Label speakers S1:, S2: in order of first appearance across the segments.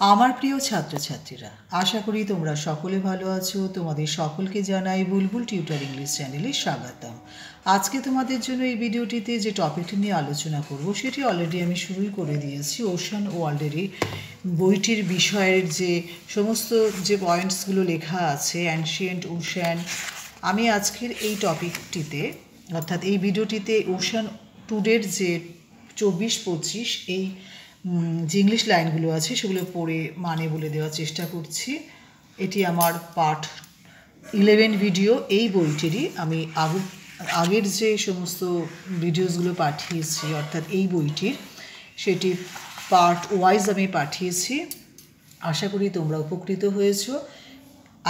S1: আমার প্রিয় ছাত্রছাত্রীরা, আশা করি তোমরা সকলে ভালো আছো। তোমাদের সকলকে জানাই বুলবুল টিউটর ইংলিশ চ্যানেলে স্বাগতম। আজকে তোমাদের জন্য এই ভিডিওটিতে যে টপিকটি নিয়ে আলোচনা করব সেটি অলরেডি আমি শুরুই করে দিয়েছি। ওশান ওয়ার্ল্ডের বইটির বিষয়ের যে সমস্ত যে পয়েন্টসগুলো লেখা আছে, অ্যানশিয়েন্ট ওশান, আমি আজকের এই টপিকটিতে অর্থাৎ এই ভিডিওটিতে ওশান টুডের যে 24-25 এই যে ইংলিশ লাইনগুলো আছে সেগুলো পড়ে মানে বলে দেওয়ার চেষ্টা করছি। এটি আমার পার্ট 11 ভিডিও। এই বইটিরই আমি আগের যে সমস্ত ভিডিওসগুলো পাঠিয়েছি অর্থাৎ এই বইটির সেটি পার্ট ওয়াইজ আমি পাঠিয়েছি। আশা করি তোমরা উপকৃত হয়েছো।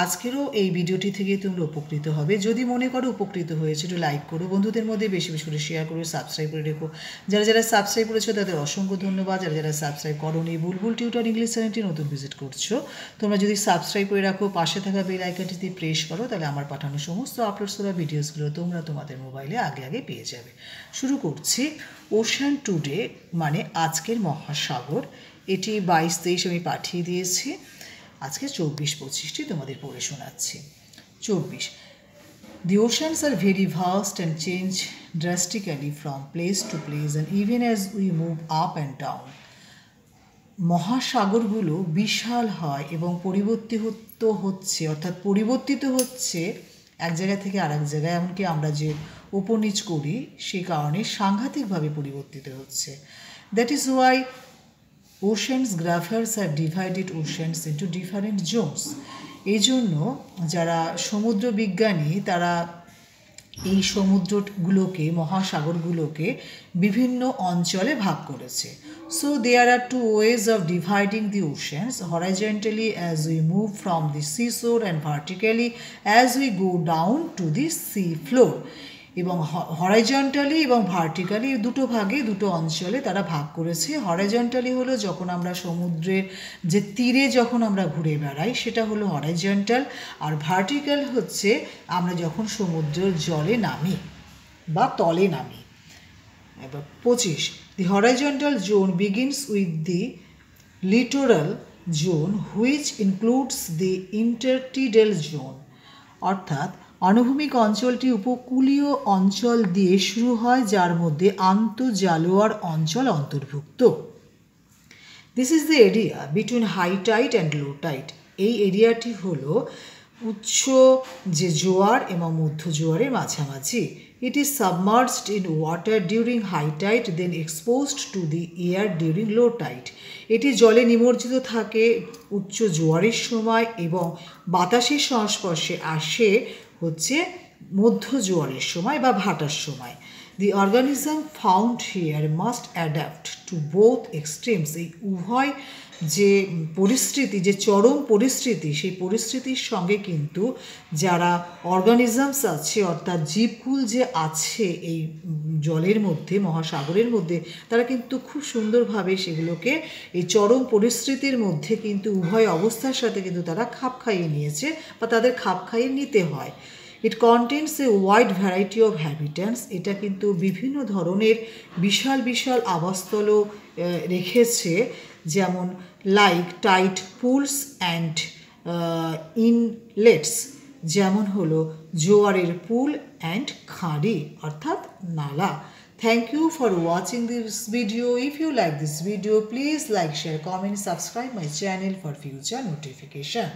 S1: আজকেরও এই ভিডিওটি থেকে তোমরা উপকৃত হবে। যদি মনে করো উপকৃত হয়েছে একটু লাইক করো, বন্ধুদের মধ্যে বেশি বেশি করে শেয়ার করো, সাবস্ক্রাইব করে রেখো। যারা যারা সাবস্ক্রাইব করেছো তাদের অসংখ্য ধন্যবাদ। যারা যারা সাবস্ক্রাইব করোনি, বুলবুল টিউটর ইংলিশ চ্যানেলটি নতুন ভিজিট করছো, তোমরা যদি সাবস্ক্রাইব করে রাখো, পাশে থাকা বেল আইকনটিতে প্রেস করো, তাহলে আমার পাঠানো সমস্ত আপলোড করা ভিডিওসগুলো তোমরা তোমাদের মোবাইলে আগে আগে পেয়ে যাবে। শুরু করছি। ওশান টুডে মানে আজকের মহাসাগর। এটি 22-23 আমি পাঠিয়ে দিয়েছি। আজকে 24-25টি তোমাদের পড়ে শোনাচ্ছি। 24. The oceans are very vast and change drastically from place to place and even as we move up and down. মহাসাগরগুলো বিশাল হয় এবং পরিবর্তিত হচ্ছে অর্থাৎ পরিবর্তিত হচ্ছে এক জায়গা থেকে আরেক জায়গায়, এমনকি আমরা যে উপর নিচ করি সেই কারণে সাংঘাতিকভাবে পরিবর্তিত হচ্ছে। That is Y oceanographers have divided oceans into different zones. এই জন্য যারা সমুদ্র বিজ্ঞানী তারা এই সমুদ্রগুলোকে, মহাসাগরগুলোকে বিভিন্ন অঞ্চলে ভাগ করেছে। So there are two ways of dividing the oceans: horizontally as we move from the seashore and vertically as we go down to the sea floor. এবং হরাইজন্টালি এবং ভার্টিক্যালি দুটো ভাগে, দুটো অঞ্চলে তারা ভাগ করেছে। হরাইজন্টালি হলো যখন আমরা সমুদ্রের যে তীরে যখন আমরা ঘুরে বেড়াই সেটা হলো হরাইজন্টাল, আর ভার্টিক্যাল হচ্ছে আমরা যখন সমুদ্রের জলে নামি বা তলে নামি। এবার 25. The horizontal zone begins with the littoral zone which includes the intertidal zone. অর্থাৎ অনুভূমিক অঞ্চলটি উপকূলীয় অঞ্চল দিয়ে শুরু হয় যার মধ্যে আন্তঃজালোয়ার অঞ্চল অন্তর্ভুক্ত। This is the area between high tide and low tide. এই এরিয়াটি হলো উচ্চ যে জোয়ার এবং মধ্য জোয়ারের মাঝামাঝি। It is submerged in water during high tide then exposed to the air during low tide. এটি জলে নিমজ্জিত থাকে উচ্চ জোয়ারের সময় এবং বাতাসের সংস্পর্শে আসে হচ্ছে মধ্য জোয়ারের সময় বা ভাটার সময়। The organism found here must adapt to both extremes. এই উভয় যে পরিস্থিতি, যে চরম পরিস্থিতি, সেই পরিস্থিতির সঙ্গে কিন্তু যারা অর্গানিজমস আছে অর্থাৎ জীবকুল যে আছে এই জলের মধ্যে, মহাসাগরের মধ্যে, তারা কিন্তু খুব সুন্দরভাবে সেগুলোকে এই চরম পরিস্থিতির মধ্যে কিন্তু উভয় অবস্থার সাথে কিন্তু তারা খাপ খাইয়ে নিয়েছে বা তাদের খাপ খাইয়ে নিতে হয়। It contains a wide variety of habitants. এটা কিন্তু বিভিন্ন ধরনের বিশাল বিশাল আবাসস্থল রেখেছে, যেমন like tide pools and inlets, যেমন হলো জোয়ারের পুল অ্যান্ড খাঁড়ি অর্থাৎ নালা। Thank you for watching this video. If you like this video, please like, share, comment, subscribe my channel for future notification.